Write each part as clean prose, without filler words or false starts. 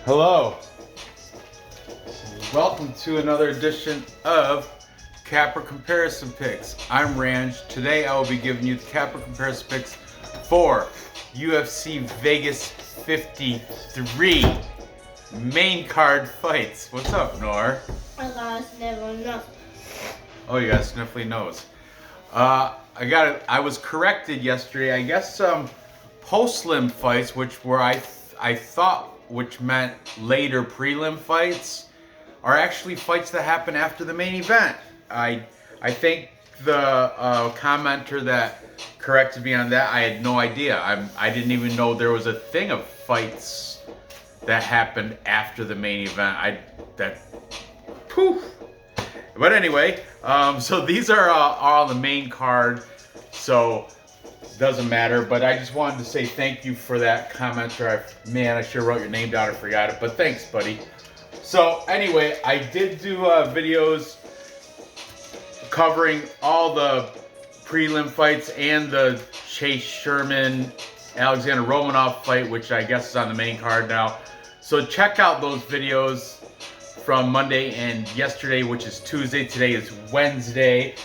Hello. Welcome to another edition of Capper Comparison Picks. I'm Ranj. Today I will be giving you the Capper Comparison Picks for UFC Vegas 53 main card fights. What's up, Nor? I got a sniffly nose. Oh, you got a sniffly nose. I was corrected yesterday. I guess post-lim fights, which were I thought which meant later prelim fights, are actually fights that happen after the main event. I think the commenter that corrected me on that, I had no idea. I didn't even know there was a thing of fights that happened after the main event. But anyway, so these are all on the main card, so doesn't matter. But I just wanted to say thank you for that commenter. Man, I sure wrote your name down. I forgot it, but thanks, buddy. So anyway, I did do videos covering all the prelim fights and the Chase Sherman Alexander Romanov fight, which I guess is on the main card now. So check out those videos from Monday and yesterday, which is Tuesday. Today is Wednesday,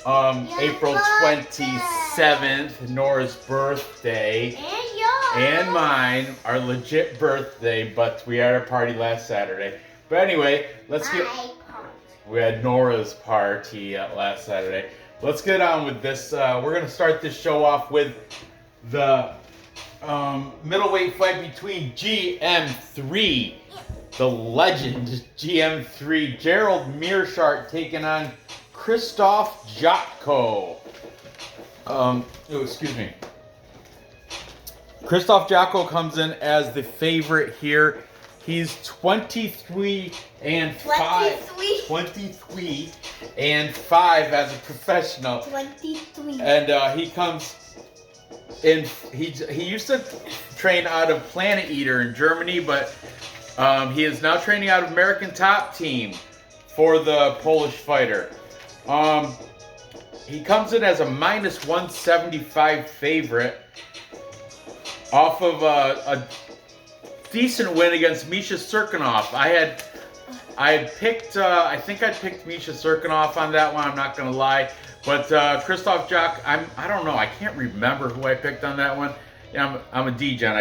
April 27th, Nora's birthday. And yours. And mine, our legit birthday, but we had our party last Saturday. But anyway, we had Nora's party last Saturday. Let's get on with this. We're going to start this show off with the middleweight fight between GM3, the legend GM3, Gerald Meerschaert taking on Krzysztof Jotko. Excuse me. Krzysztof Jotko comes in as the favorite here. He's 23 and 5. 23 and 5 as a professional. 23. And he comes in. He used to train out of Planet Eater in Germany, but he is now training out of American Top Team for the Polish fighter. He comes in as a minus 175 favorite off of a decent win against Meerschaert. I had picked, I think I picked Meerschaert on that one. I'm not gonna lie, but Krzysztof Jotko, I don't know. I can't remember who I picked on that one. Yeah, I'm a D-Gen.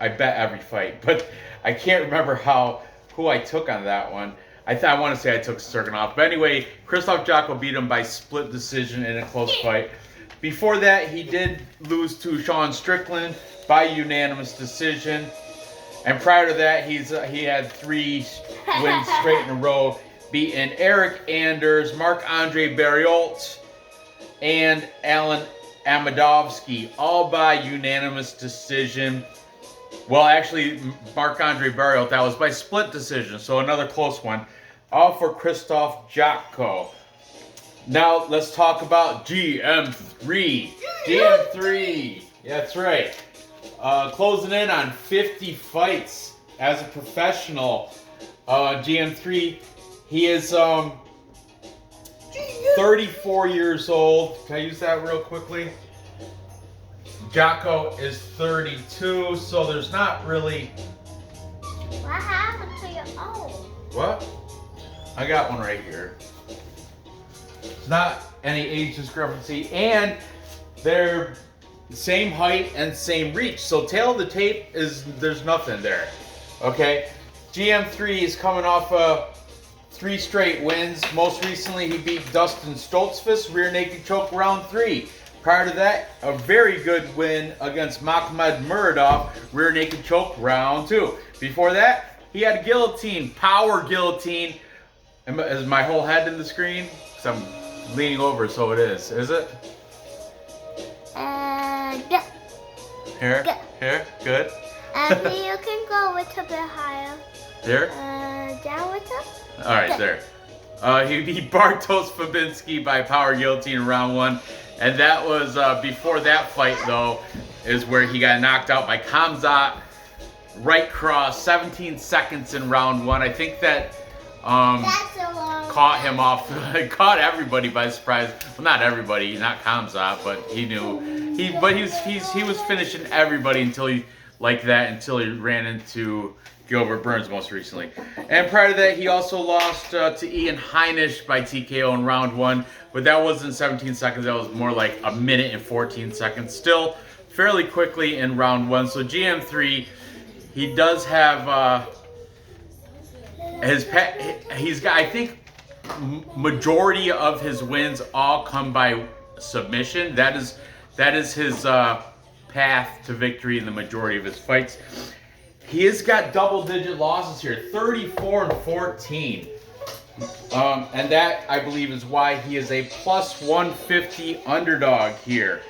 I bet every fight, but I can't remember who I took on that one. I want to say I took Sirkunov. But anyway, Krzysztof Jotko beat him by split decision in a close fight. Before that, he did lose to Sean Strickland by unanimous decision. And prior to that, he had 3 wins straight in a row, beating Eric Anders, Marc-Andre Barriault, and Alan Amadovsky, all by unanimous decision. Well, actually, Marc-Andre Barriault, that was by split decision, so another close one. All for Krzysztof Jotko. Now, let's talk about GM3. GM3, that's right. Closing in on 50 fights as a professional. GM3, he is 34 years old. Can I use that real quickly? Jotko is 32, so there's not really... What happened to your own? What? I got one right here. It's not any age discrepancy, and they're same height and same reach. So tail of the tape is, there's nothing there. Okay? GM3 is coming off 3 straight wins. Most recently, he beat Dustin Stoltzfus, rear naked choke round 3. Prior to that, a very good win against Makhmed Muradov, rear naked choke round 2. Before that, he had a guillotine, power guillotine. Is my whole head in the screen? Because I'm leaning over, so it is. Is it? Yeah. Here? Here? Good? You can go a little bit higher. Here? Down with it? Alright, there. He beat Bartosz Fabinski by power guillotine in round 1. And that was, before that fight, though, is where he got knocked out by Khamzat. Right cross, 17 seconds in round 1. I think that caught him off, caught everybody by surprise. Well, not everybody, not Khamzat, but he knew. He was finishing everybody until he like that until he ran into Gilbert Burns most recently. And prior to that, he also lost to Ian Heinisch by TKO in round 1, but that wasn't 17 seconds. That was more like a minute and 14 seconds. Still fairly quickly in round 1. So GM3, he does have he's got, I think, majority of his wins all come by submission. That is his path to victory in the majority of his fights. He has got double-digit losses here, 34 and 14. And that, I believe, is why he is a plus 150 underdog here.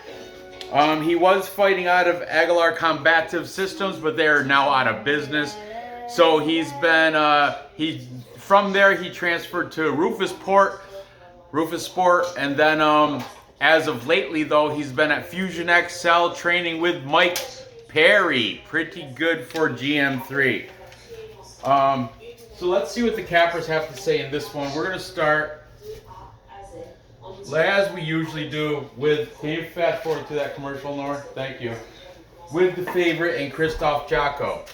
He was fighting out of Aguilar Combative Systems, but they are now out of business. So he's been, from there he transferred to Rufus Sport, and then as of lately, though, he's been at Fusion XL training with Mike Perry. Pretty good for GM3. So let's see what the cappers have to say in this one. We're going to start, as we usually do, with, can you fast forward to that commercial, Nora? Thank you. With the favorite and Krzysztof Jotko.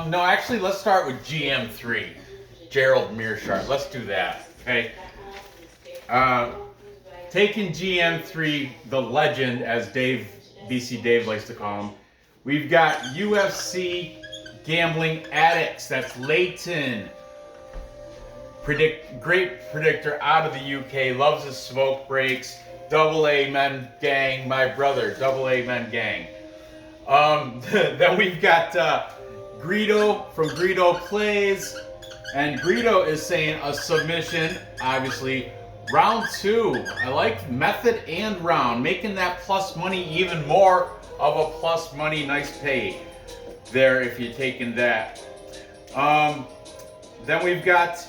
No, actually, let's start with GM3. Gerald Meerschaert. Let's do that, okay? Taking GM3, the legend, as BC Dave likes to call him. We've got UFC gambling addicts. That's Leighton. Great predictor out of the UK. Loves his smoke breaks. Double A Men Gang. My brother. Double A Men Gang. Then we've got Greedo from Greedo Plays. And Greedo is saying a submission, obviously. Round 2. I like method and round. Making that plus money even more of a plus money. Nice pay there if you're taking that. Then we've got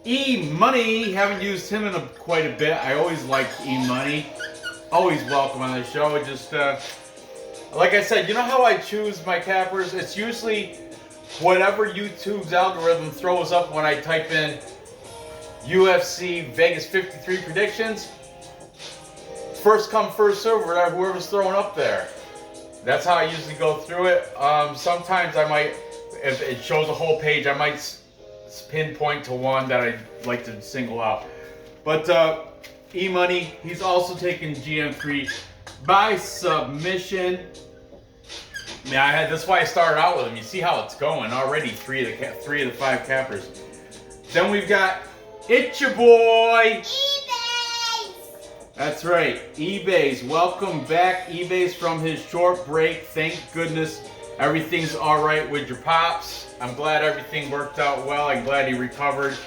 E-Money. Haven't used him in quite a bit. I always like E-Money. Always welcome on the show. Just like I said, you know how I choose my cappers? It's usually whatever YouTube's algorithm throws up when I type in UFC Vegas 53 predictions. First come, first serve, whoever's throwing up there. That's how I usually go through it. Sometimes I might, if it shows a whole page, I might pinpoint to one that I'd like to single out. But E-Money, he's also taking GM3 by submission. Yeah, that's why I started out with him. You see how it's going already. Three of the 5 cappers. Then we've got it's your boy eBay. That's right, eBay's. Welcome back, eBay's, from his short break. Thank goodness everything's all right with your pops. I'm glad everything worked out well. I'm glad he recovered.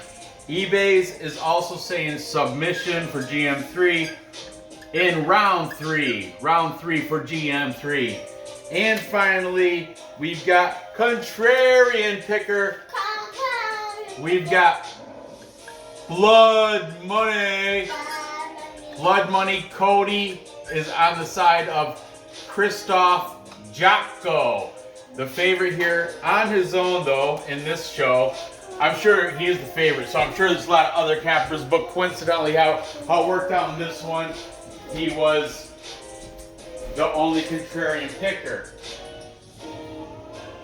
eBay's is also saying submission for GM3 in round 3. Round 3 for GM3. And finally, we've got contrarian picker. We've got Blood Money. Blood Money Cody is on the side of Krzysztof Jotko. The favorite here on his own, though, in this show. I'm sure he is the favorite, so I'm sure there's a lot of other cappers, but coincidentally how it worked out in this one, he was the only contrarian picker.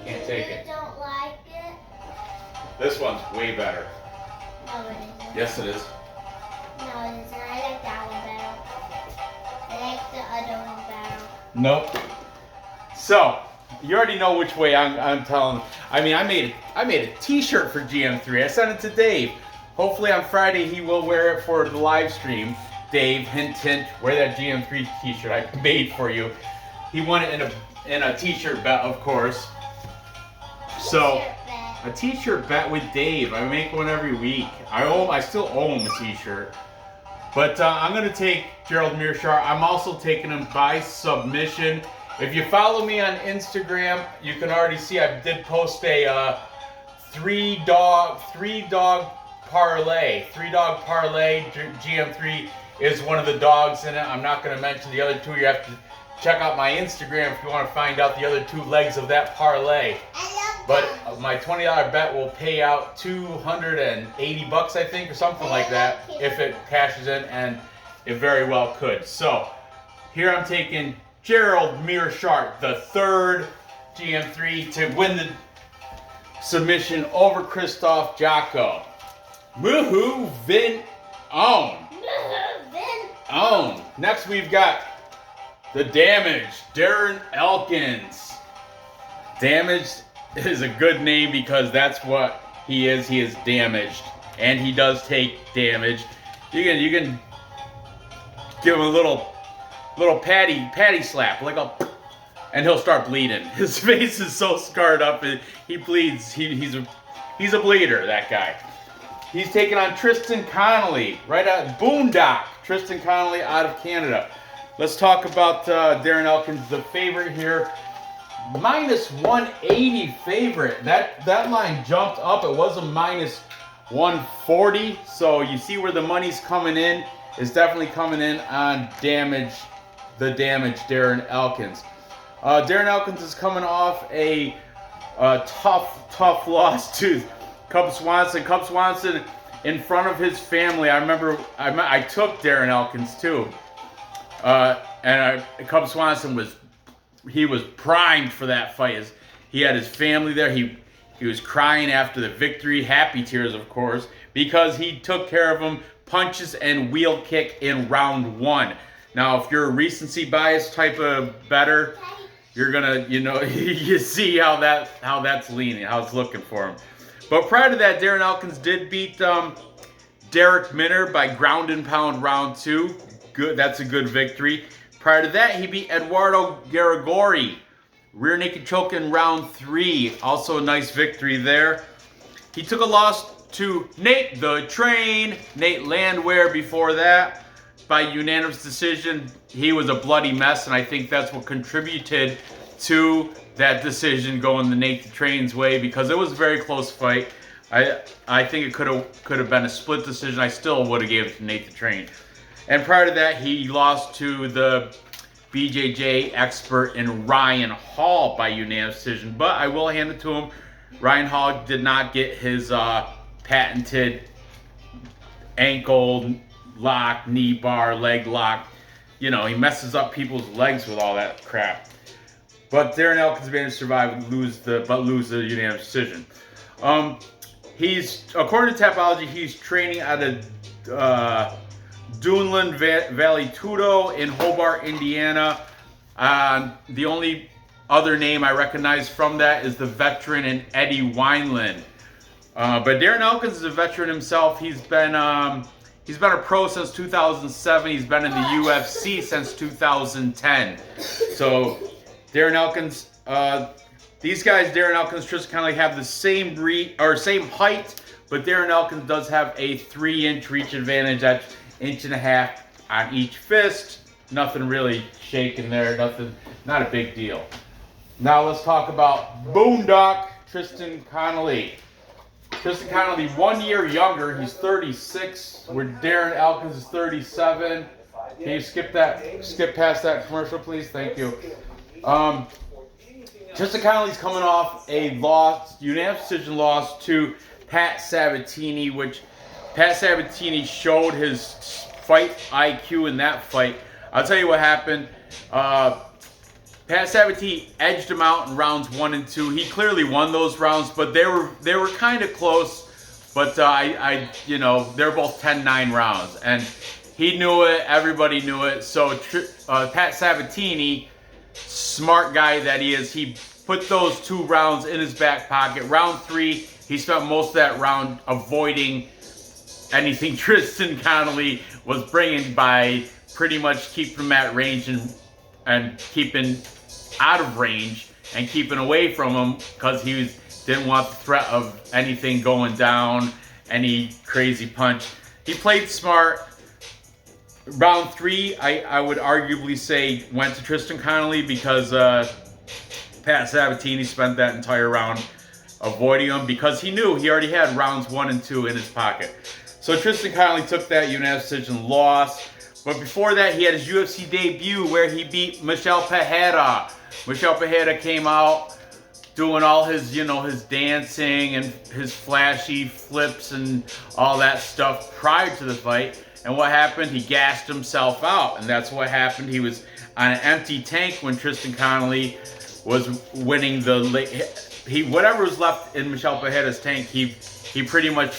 Can't take it. You don't like it? This one's way better. No, it isn't. Yes, it is. No, it isn't. I like that one better. I like the other one better. Nope. So, you already know which way I'm telling. I mean, I made a T-shirt for GM3. I sent it to Dave. Hopefully on Friday he will wear it for the live stream. Dave, hint, hint, wear that GM3 T-shirt I made for you. He won it in a T-shirt bet, of course. So, a T-shirt bet with Dave. I make one every week. I still owe him a T-shirt. But I'm going to take Gerald Meerschaert. I'm also taking him by submission. If you follow me on Instagram, you can already see I did post a three dog parlay. 3-dog parlay. GM3 is one of the dogs in it. I'm not going to mention the other 2. You have to check out my Instagram if you want to find out the other 2 legs of that parlay. But my $20 bet will pay out $280, I think, or something like that, if it cashes in, and it very well could. So here I'm taking Gerald Meerschaert, the third GM3 to win the submission over Krzysztof Jotko. Woohoo, Vin on. Next we've got the Damaged, Darren Elkins. Damaged is a good name because that's what he is. He is damaged, and he does take damage. You can give him a little patty slap, like and he'll start bleeding. His face is so scarred up, he bleeds. He's a bleeder, that guy. He's taking on Tristan Connolly, right out Boondock. Tristan Connolly out of Canada. Let's talk about Darren Elkins, the favorite here. Minus 180 favorite. That line jumped up. It was a minus 140. So you see where the money's coming in. It's definitely coming in on the damage Darren Elkins. Darren Elkins is coming off a tough loss to Cub Swanson. Cub Swanson in front of his family. I remember I took Darren Elkins too. Cub Swanson was primed for that fight. He had his family there. He was crying after the victory, happy tears of course, because he took care of him, punches and wheel kick in round 1. Now, if you're a recency bias type of bettor, you're gonna, you see how that's leaning, how it's looking for him. But prior to that, Darren Elkins did beat Derek Minner by ground and pound round 2. Good, that's a good victory. Prior to that, he beat Eduardo Garagori, rear naked choke in round 3. Also a nice victory there. He took a loss to Nate the Train, Nate Landwehr before that, by unanimous decision. He was a bloody mess, and I think that's what contributed to that decision going the Nate the Train's way, because it was a very close fight. I think it could have been a split decision. I still would have gave it to Nate the Train. And prior to that, he lost to the BJJ expert in Ryan Hall by unanimous decision. But I will hand it to him. Ryan Hall did not get his patented ankle lock, knee bar, leg lock. He messes up people's legs with all that crap. But Darren Elkins managed to survive and lose the unanimous decision. He's, according to Tapology, he's training at a Dunlan Valley Tudo in Hobart, Indiana. The only other name I recognize from that is the veteran and Eddie Wineland. But Darren Elkins is a veteran himself. He's been a pro since 2007. He's been in the UFC since 2010. So Darren Elkins, these guys, Darren Elkins, Tristan Connolly, have the same height, but Darren Elkins does have a 3-inch reach advantage. That's 1.5 inches on each fist. Nothing really shaking there. Not a big deal. Now let's talk about Boondock Tristan Connolly. Tristan Connolly, 1 year younger. He's 36, where Darren Elkins is 37. Can you skip past that commercial, please? Thank you. Tristan Connolly's coming off a unanimous decision loss to Pat Sabatini, which Pat Sabatini showed his fight IQ in that fight. I'll tell you what happened. Pat Sabatini edged him out in rounds 1 and 2. He clearly won those rounds, but they were kind of close. But they're both 10-9 rounds, and he knew it. Everybody knew it. So Pat Sabatini, smart guy that he is, he put those 2 rounds in his back pocket. Round 3, he spent most of that round avoiding anything Tristan Connolly was bringing by pretty much keeping him at range and keeping out of range and keeping away from him, because he didn't want the threat of anything going down, any crazy punch. He played smart. Round 3, I would arguably say went to Tristan Connolly, because Pat Sabatini spent that entire round avoiding him, because he knew he already had rounds 1 and 2 in his pocket. So Tristan Connolly took that unanimous decision loss. But before that, he had his UFC debut where he beat Meerschaert. Meerschaert came out doing all his, his dancing and his flashy flips and all that stuff prior to the fight. And what happened? He gassed himself out, and that's what happened. He was on an empty tank when Tristan Connolly was winning the whatever was left in Michel Pereira's tank, he pretty much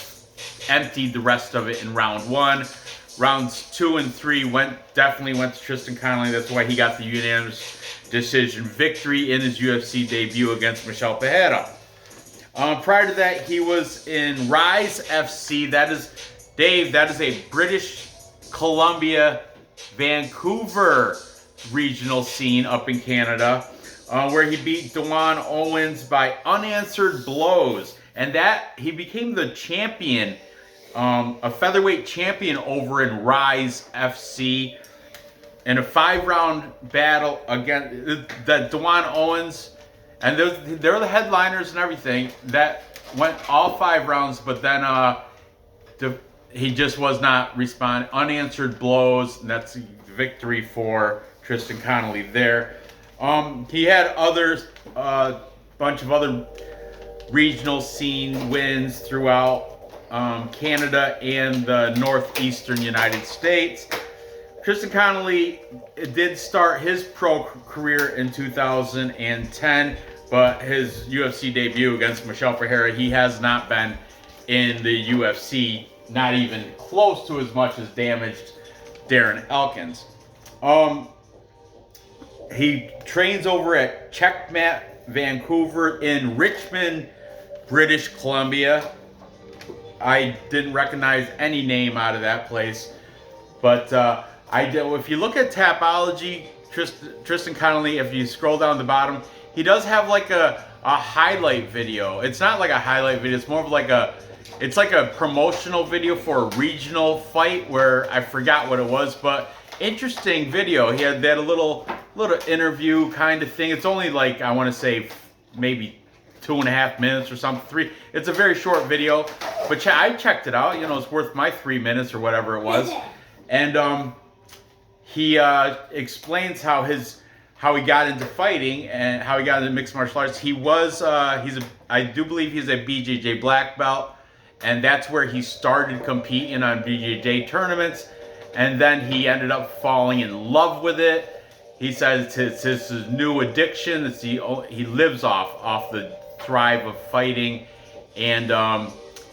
emptied the rest of it in round 1. Rounds 2 and 3 definitely went to Tristan Connolly. That's why he got the unanimous decision victory in his UFC debut against Michel Pereira. Prior to that, he was in Rise FC. That is a British Columbia, Vancouver regional scene up in Canada, where he beat Dewan Owens by unanswered blows. And that he became the champion, a featherweight champion over in Rise FC in a 5-round battle against the Dewan Owens. And they're the headliners and everything. That went all 5 rounds, but then he just was not responding. Unanswered blows, and that's a victory for Tristan Connolly there. He had bunch of other regional scene wins throughout Canada and the northeastern United States. Tristan Connolly did start his pro career in 2010, but his UFC debut against Michel Pereira, he has not been in the UFC, not even close to as much as damaged Darren Elkins. He trains over at Checkmat Vancouver in Richmond, British Columbia. I didn't recognize any name out of that place, but if you look at Tapology, Tristan Connolly, if you scroll down the bottom, he does have like a highlight video. It's not like a highlight video, it's more of like it's like a promotional video for a regional fight where I forgot what it was, but interesting video. They had a little interview kind of thing. It's only like, I want to say maybe 2.5 minutes or something, 3. It's a very short video, but I checked it out. You know, it's worth my 3 minutes or whatever it was. And he explains how he got into fighting and how he got into mixed martial arts. I do believe he's a BJJ black belt, and that's where he started competing on BJJ tournaments. And then he ended up falling in love with it. He says it's his new addiction. He lives off the thrive of fighting, and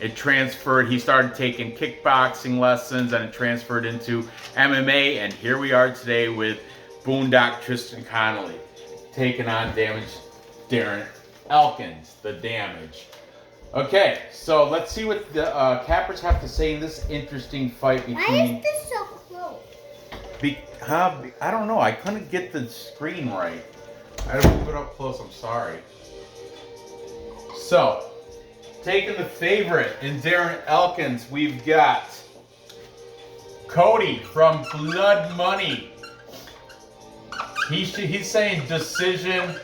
it transferred. He started taking kickboxing lessons, and it transferred into MMA. And here we are today with Boondock Tristan Connolly taking on damaged Darren Elkins, the Damage. Okay, so let's see what the cappers have to say in this interesting fight between. Why is this so close? I don't know. I couldn't get the screen right. I had to move it up close. I'm sorry. So, taking the favorite in Darren Elkins, we've got Cody from Blood Money. He's saying decision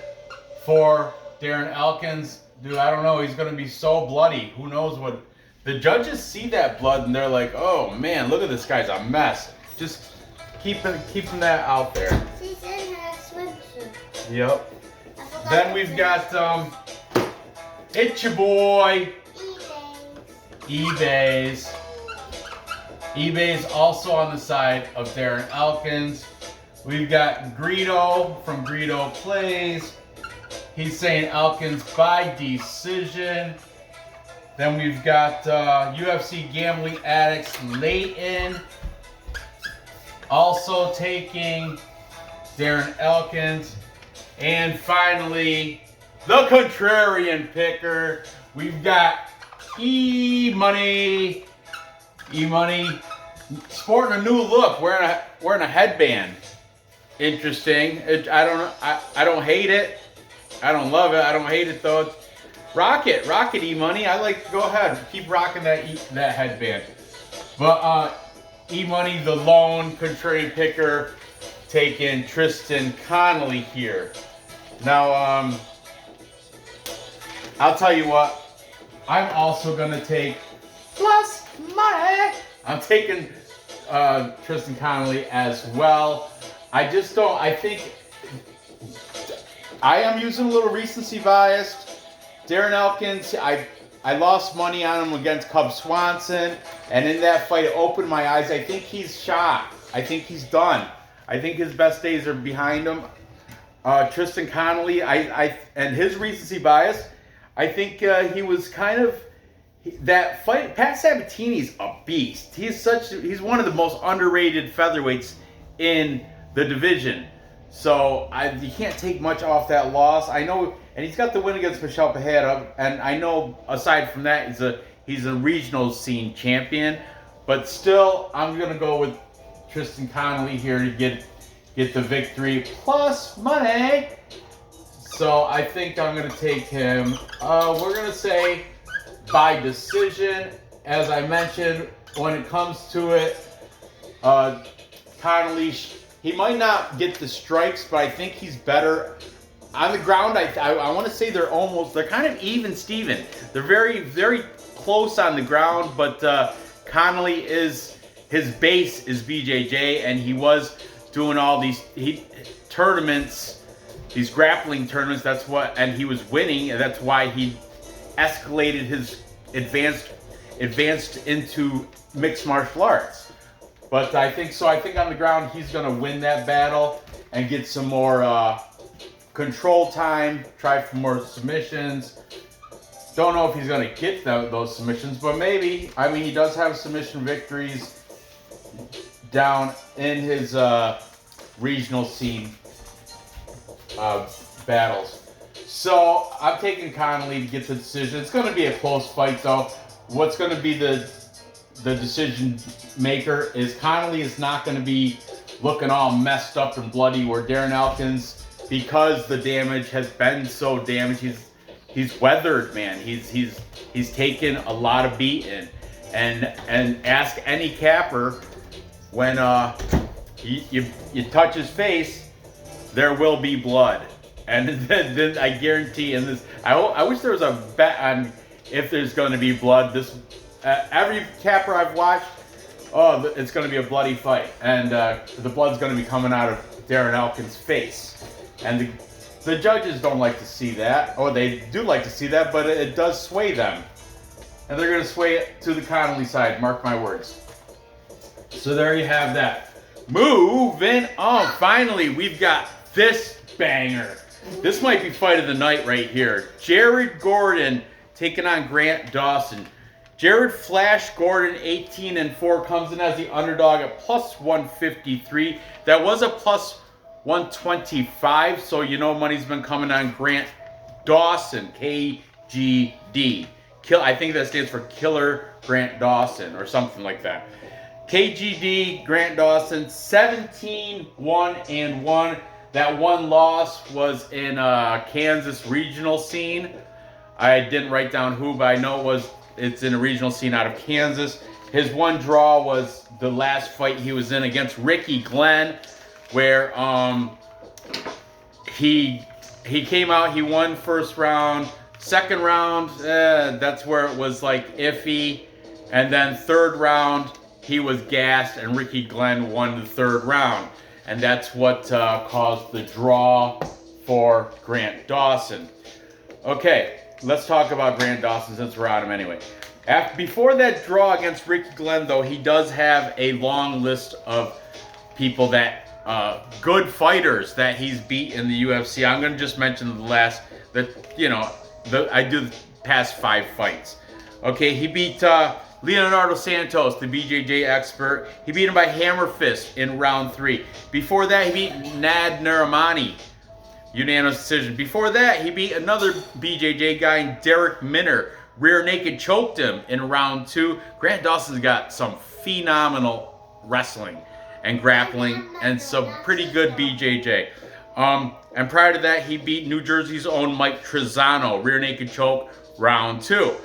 for Darren Elkins. Dude, I don't know. He's going to be so bloody. Who knows what. The judges see that blood and they're like, oh man, look at this guy's a mess. Just keeping that out there. She's in her swimsuit. Yep. Then we've got it's your boy eBay's also on the side of Darren Elkins. We've got Greedo from Greedo Plays. He's saying Elkins by decision. Then we've got UFC Gambling Addicts Layton also taking Darren Elkins. And finally, the contrarian picker. We've got E-Money. E-Money sporting a new look, wearing a headband. Interesting. I don't hate it. I don't love it. I don't hate it though. Rock it, E-Money. I like. Go ahead, keep rocking that headband. But E-Money, the lone contrarian picker, taking Tristan Connolly here. Now, I'll tell you what. I'm also gonna take plus money. I'm taking Tristan Connolly as well. I just don't. I think I am using a little recency bias. Darren Elkins, I lost money on him against Cub Swanson, and in that fight it opened my eyes. I think he's shot. I think he's done. I think his best days are behind him. Tristan Connolly, and his recency bias, I think he was kind of that fight. Pat Sabatini's a beast. He's one of the most underrated featherweights in the division. So you can't take much off that loss. I know, and he's got the win against Michel Pereira, and I know aside from that, he's a regional scene champion. But still, I'm gonna go with Tristan Connolly here to get the victory plus money. So I think I'm gonna take him. We're gonna say by decision. As I mentioned, when it comes to it, Connolly, he might not get the strikes, but I think he's better on the ground. I want to say they're kind of even Steven. They're very, very close on the ground, but Connolly his base is BJJ, and he was doing all these tournaments, these grappling tournaments. And he was winning, and that's why he escalated his advanced into mixed martial arts. But I think on the ground he's going to win that battle and get some more control time, try for more submissions. Don't know if he's going to get those submissions, but maybe. I mean, he does have submission victories down in his regional scene battles. So I'm taking Conley to get the decision. It's going to be a close fight, though. What's going to be the decision maker is Connolly is not going to be looking all messed up and bloody, where Darren Elkins, because the damage has been so damaged, he's weathered, man. He's taken a lot of beating, and ask any capper, when you touch his face, there will be blood. And then I guarantee in this, I wish there was a bet on if there's going to be blood. Every capper I've watched, it's going to be a bloody fight, and the blood's going to be coming out of Darren Elkins' face, and the judges don't like to see that, or they do like to see that, but it does sway them, and they're going to sway it to the Connolly side. Mark my words. So there you have that. Moving on. Finally, we've got this banger. This might be fight of the night right here. Jared Gordon taking on Grant Dawson. Jared Flash Gordon, 18-4, comes in as the underdog at plus 153. That was a plus 125, so you know money's been coming on Grant Dawson, KGD. I think that stands for Killer Grant Dawson or something like that. KGD Grant Dawson, 17-1-1. That one loss was in Kansas regional scene. I didn't write down who, but I know it's in a regional scene out of Kansas. His one draw was the last fight he was in against Ricky Glenn, where he came out, he won first round. Second round, that's where it was like iffy. And then third round, he was gassed, and Ricky Glenn won the third round. And that's what caused the draw for Grant Dawson. Okay, let's talk about Grant Dawson since we're on him anyway. Before that draw against Ricky Glenn, though, he does have a long list of people that, good fighters that he's beat in the UFC. I'm going to just mention I do the past 5 fights. Okay, he beat Leonardo Santos, the BJJ expert. He beat him by hammer fist in round 3. Before that, he beat Nad Narimani, unanimous decision. Before that, he beat another BJJ guy, Derek Minner. Rear naked choked him in round 2. Grant Dawson's got some phenomenal wrestling and grappling and some pretty good BJJ. And prior to that, he beat New Jersey's own Mike Trizano. Rear naked choke, round 2.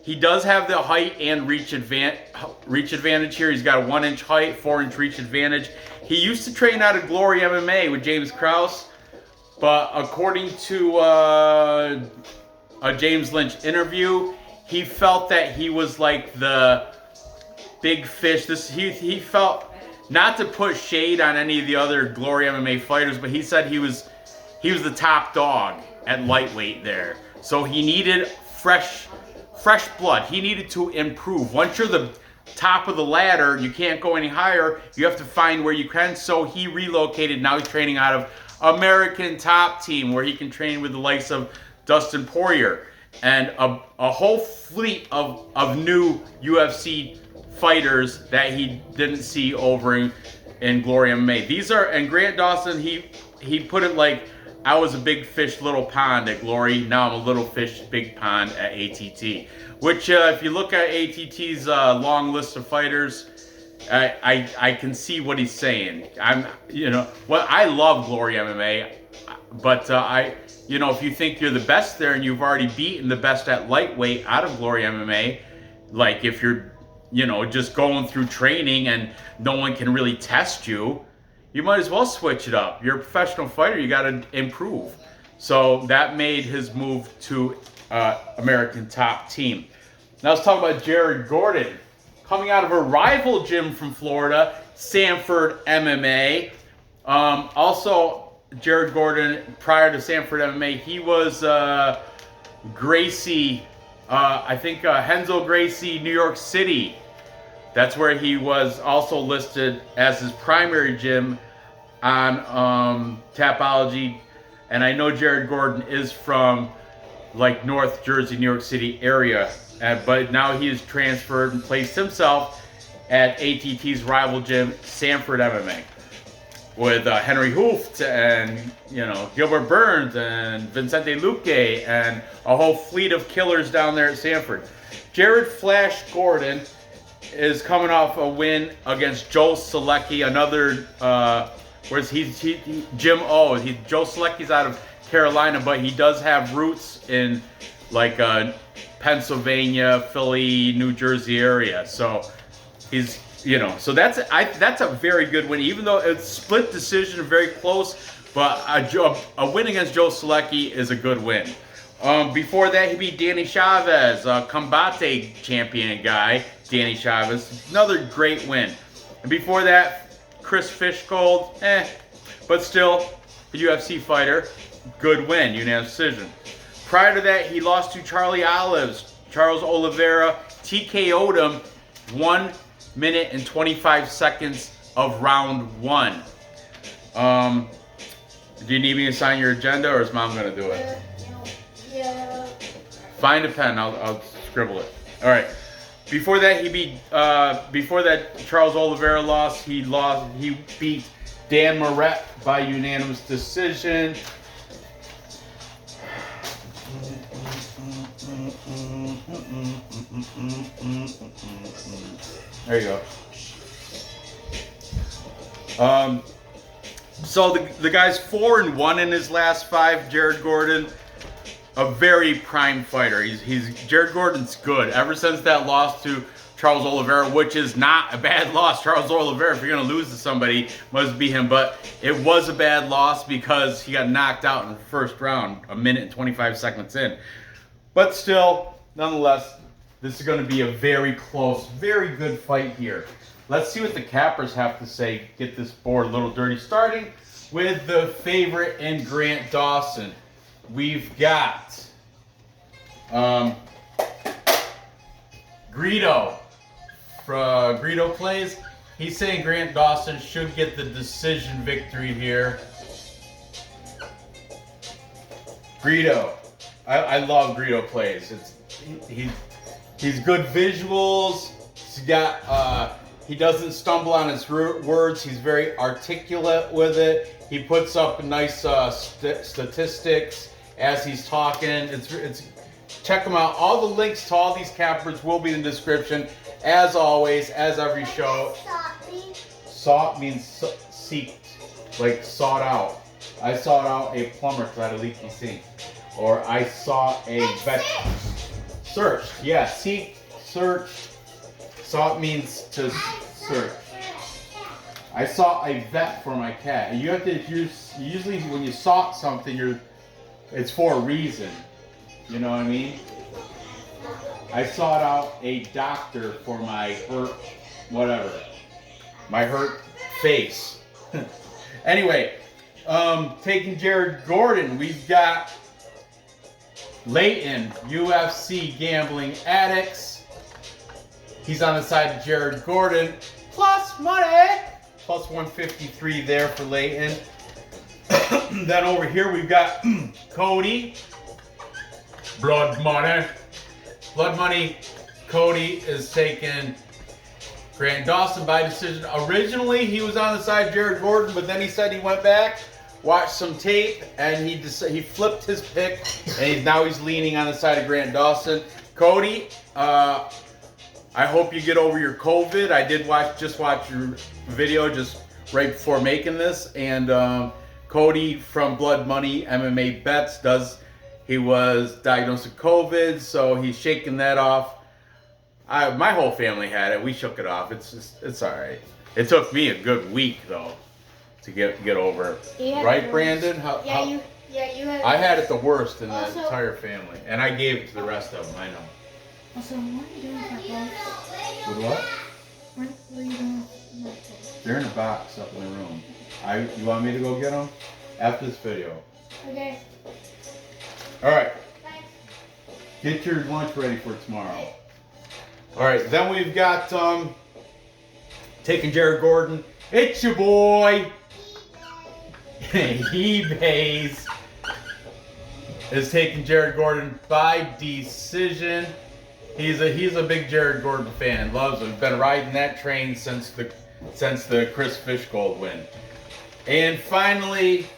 He does have the height and reach advantage here. He's got a 1-inch height, 4-inch reach advantage. He used to train out of Glory MMA with James Krause, but according to a James Lynch interview, he felt that he was like the big fish. He felt, not to put shade on any of the other Glory MMA fighters, but he said he was the top dog at lightweight there. So he needed fresh blood. He needed to improve. Once you're top of the ladder. You can't go any higher. You have to find where you can. So he relocated. Now he's training out of American Top Team, where he can train with the likes of Dustin Poirier and a whole fleet of new UFC fighters that he didn't see over in Glory MMA. These are, and Grant Dawson, he put it like, I was a big fish, little pond at Glory. Now I'm a little fish, big pond at ATT. Which, if you look at ATT's long list of fighters, I can see what he's saying. I love Glory MMA, but if you think you're the best there and you've already beaten the best at lightweight out of Glory MMA, like if you're, just going through training and no one can really test you, you might as well switch it up. You're a professional fighter, you got to improve. So that made his move to American Top Team. Now let's talk about Jared Gordon, coming out of a rival gym from Florida, Sanford MMA. Also, Jared Gordon, prior to Sanford MMA, he was Gracie, Henzo Gracie, New York City. That's where he was also listed as his primary gym on Tapology. And I know Jared Gordon is from like North Jersey, New York City area. But now he has transferred and placed himself at ATT's rival gym, Sanford MMA, with Henry Hooft and Gilbert Burns and Vincente Luque and a whole fleet of killers down there at Sanford. Jared Flash Gordon is coming off a win against Joe Selecki, another Jim O. Joe Selecki's out of Carolina, but he does have roots in like Pennsylvania, Philly, New Jersey area. So he's, so that's a very good win, even though it's split decision, very close, but a win against Joe Selecki is a good win. Before that, he beat Danny Chavez, a Combate champion guy, Danny Chavez, another great win. And before that, Chris Fishgold, but still a UFC fighter, good win, unanimous decision. Prior to that, he lost to Charles Oliveira, TKO'd him 1 minute and 25 seconds of round 1. Do you need me to sign your agenda, or is Mom going to do it? Yeah. Find a pen, I'll scribble it. All right. Before that, Charles Oliveira lost. He beat Dan Moret by unanimous decision. There you go. So the guy's 4-1 in his last 5. Jared Gordon, a very prime fighter. Jared Gordon's good. Ever since that loss to Charles Oliveira, which is not a bad loss. Charles Oliveira, if you're gonna lose to somebody, must be him. But it was a bad loss because he got knocked out in the first round, 1 minute and 25 seconds in. But still, nonetheless, this is going to be a very close, very good fight here. Let's see what the cappers have to say. Get this board a little dirty. Starting with the favorite in Grant Dawson. We've got Greedo. Greedo plays. He's saying Grant Dawson should get the decision victory here. Greedo. I love Greedo plays. He's good visuals. He's got he doesn't stumble on his words. He's very articulate with it. He puts up nice statistics as he's talking. It's check him out. All the links to all these cappers will be in the description. As always, as every show. Sought means seeked, like sought out. I sought out a plumber because I had a leaky sink. Or I saw a vet. Searched, yeah. Seek, search. Sought means to search. I saw a vet for my cat. And you have to usually when you sought something, it's for a reason. You know what I mean? I sought out a doctor for my hurt, whatever. My hurt face. Anyway, taking Jared Gordon, we've got Leighton, UFC Gambling Addicts. He's on the side of Jared Gordon. Plus money. Plus 153 there for Layton. Then over here we've got Cody. Blood money. Blood money. Cody is taking Grant Dawson by decision. Originally, he was on the side of Jared Gordon, but then he said he went back, watched some tape, and he flipped his pick, and now he's leaning on the side of Grant Dawson. Cody, I hope you get over your COVID. I did just watch your video just right before making this, and Cody from Blood Money MMA Bets he was diagnosed with COVID, so he's shaking that off. My whole family had it. We shook it off. It's all right. It took me a good week though to get over it. Right, Brandon? You had. I had it the worst in the entire family, and I gave it to the rest of them. I know. Also, what are you doing for both? With what? What were you doing? They're in the box up in the room. You want me to go get them after this video? Okay. All right. Get your lunch ready for tomorrow. All right, then we've got taking Jared Gordon. It's your boy. eBay's is taking Jared Gordon by decision. He's a big Jared Gordon fan. Loves him. Been riding that train since the Chris Fishgold win. And finally,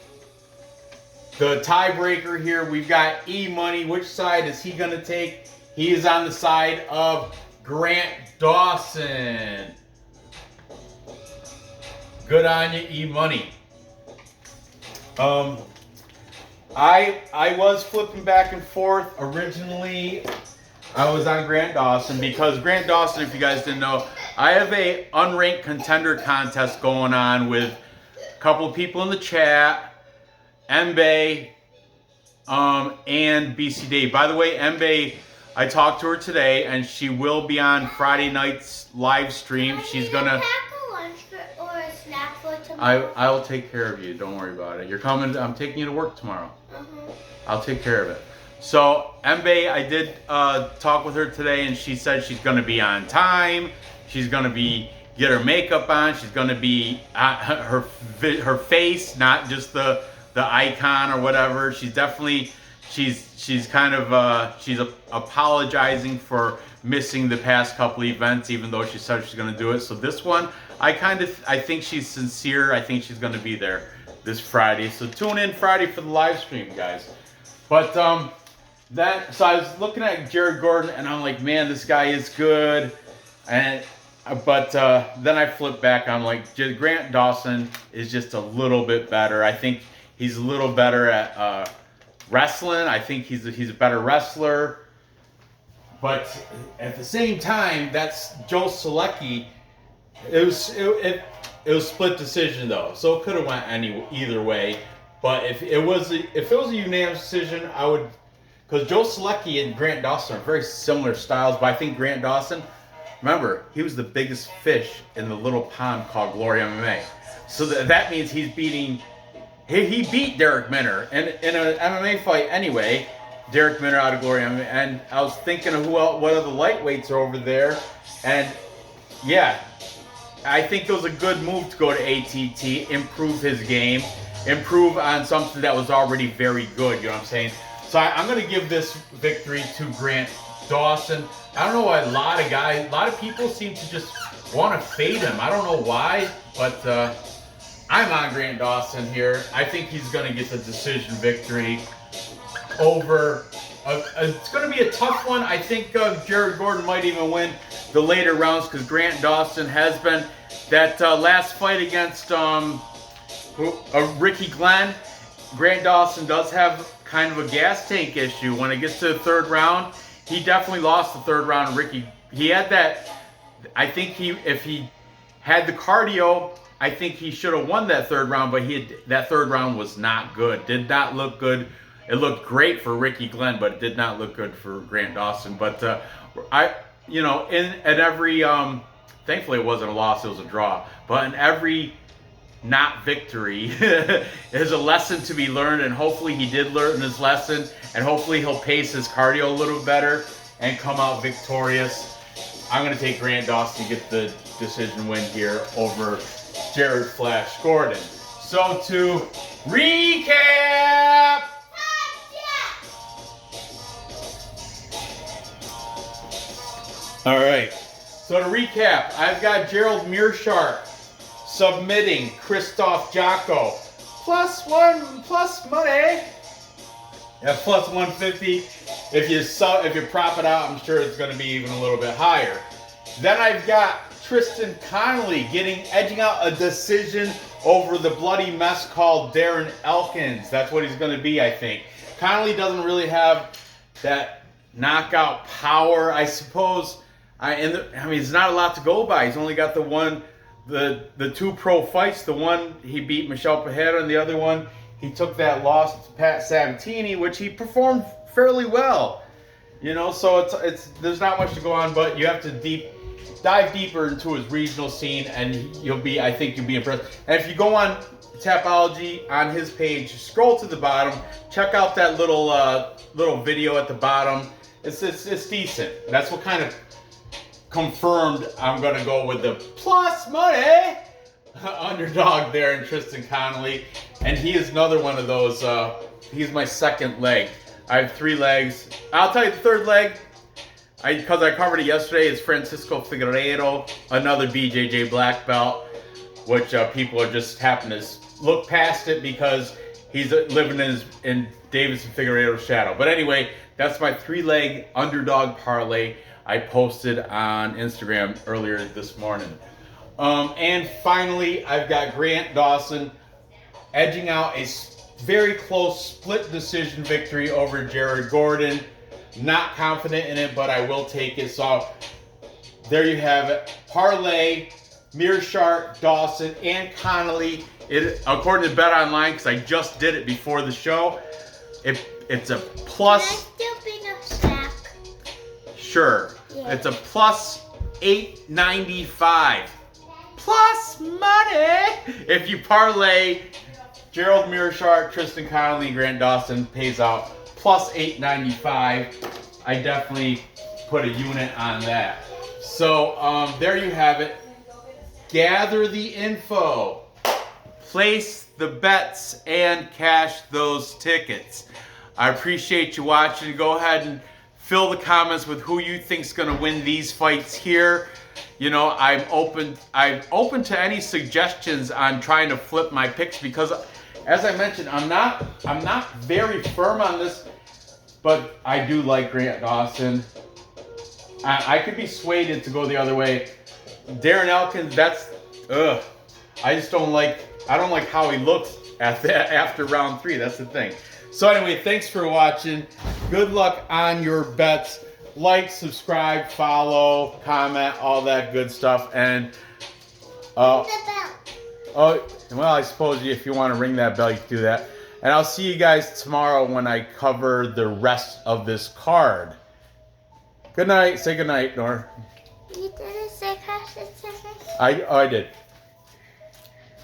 the tiebreaker here. We've got E-Money. Which side is he gonna take? He is on the side of Grant Dawson. Good on you, E-Money. I was flipping back and forth. Originally, I was on Grant Dawson because Grant Dawson, if you guys didn't know, I have a unranked contender contest going on with a couple of people in the chat, Mbe, and BC Dave. By the way, Mbe, I talked to her today, and she will be on Friday night's live stream. She's gonna. Or a snack for tomorrow. I'll take care of you. Don't worry about it. You're coming. I'm taking you to work tomorrow. I'll take care of it. So Mbe, I did talk with her today, and she said she's gonna be on time. She's gonna get her makeup on. She's gonna be her face, not just the icon or whatever. She's definitely. She's kind of she's apologizing for missing the past couple events, even though she said she's going to do it. So this one, I think she's sincere. I think she's going to be there this Friday. So tune in Friday for the live stream, guys. But so I was looking at Jared Gordon, and I'm like, man, this guy is good. But then I flipped back. I'm like, Grant Dawson is just a little bit better. I think he's a little better at wrestling. I think he's a better wrestler. But at the same time, that's Joe Selecki. It was split decision though, so it could have went either way. But if it was a unanimous decision, I would, because Joe Selecki and Grant Dawson are very similar styles. But I think Grant Dawson, remember, he was the biggest fish in the little pond called Glory MMA. So that means he's beating. He beat Derek Minner in an MMA fight anyway. Derek Minner out of Glory MMA. And I was thinking of what other lightweights are over there. And yeah, I think it was a good move to go to ATT, improve his game, improve on something that was already very good. You know what I'm saying? So I'm going to give this victory to Grant Dawson. I don't know why a lot of people seem to just want to fade him. I don't know why, but I'm on Grant Dawson here. I think he's going to get the decision victory over. It's going to be a tough one. I think Jared Gordon might even win the later rounds because Grant Dawson has been that last fight against Ricky Glenn. Grant Dawson does have kind of a gas tank issue. When it gets to the third round, he definitely lost the third round. Ricky, he had that. I think if he had the cardio, I think he should have won that third round, but that third round was not good. Did not look good. It looked great for Ricky Glenn, but it did not look good for Grant Dawson. But in every, thankfully it wasn't a loss, it was a draw. But in every not victory is a lesson to be learned, and hopefully he did learn his lesson, and hopefully he'll pace his cardio a little better and come out victorious. I'm going to take Grant Dawson to get the decision win here over Jared Flash Gordon. So to recap. All right. So to recap, I've got Gerald Meerschaert submitting Krzysztof Jotko plus money. Yeah, plus 150. If you prop it out, I'm sure it's going to be even a little bit higher. Then I've got Tristan Connolly edging out a decision over the bloody mess called Darren Elkins. That's what he's going to be, I think. Connolly doesn't really have that knockout power, I suppose. I mean, there's not a lot to go by. He's only got the two pro fights. The one he beat Michelle Pajeda, and the other one he took that loss to Pat Sabatini, which he performed fairly well. You know, so there's not much to go on, but you have to dive deeper into his regional scene, and I think you'll be impressed. And if you go on Tapology on his page, scroll to the bottom, check out that little video at the bottom. It's decent. That's what kind of confirmed I'm going to go with the plus money underdog there in Tristan Connolly. And he is another one of those, he's my second leg. I have 3 legs. I'll tell you the third leg, because I covered it yesterday, is Francisco Figueiredo, another BJJ black belt, which people are just happen to look past it because he's living in Davidson Figueiredo's shadow. But anyway, that's my 3-leg underdog parlay I posted on Instagram earlier this morning. And finally, I've got Grant Dawson edging out a very close split decision victory over Jared Gordon. Not confident in it, but I will take it. So there you have it. Parlay, Meerschaert, Dawson, and Connolly. According to Bet Online, because I just did it before the show, it's a plus. Can I still be a stack? Sure. Yeah. It's a plus 895. Plus money. If you parlay Gerald Meerschaert, Tristan Connolly, Grant Dawson, pays out plus 895. I definitely put a unit on that. So there you have it. Gather the info, place the bets, and cash those tickets. I appreciate you watching. Go ahead and fill the comments with who you think's going to win these fights here. You know, I'm open to any suggestions on trying to flip my picks, because as I mentioned, I'm not very firm on this, but I do like Grant Dawson. I could be swayed to go the other way. Darren Elkins, I don't like how he looks after round 3. That's the thing. So anyway, thanks for watching. Good luck on your bets. Like, subscribe, follow, comment, all that good stuff. And well, I suppose if you want to ring that bell, you can do that. And I'll see you guys tomorrow when I cover the rest of this card. Good night. Say good night, Nor. You didn't say cash the tickets? I did.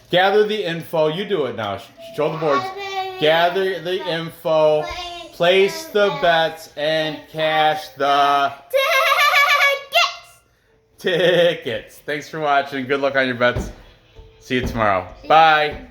Gather the info. You do it now. Show the boards. Gather the info. Place the bets and cash the tickets. Thanks for watching. Good luck on your bets. See you tomorrow. Bye.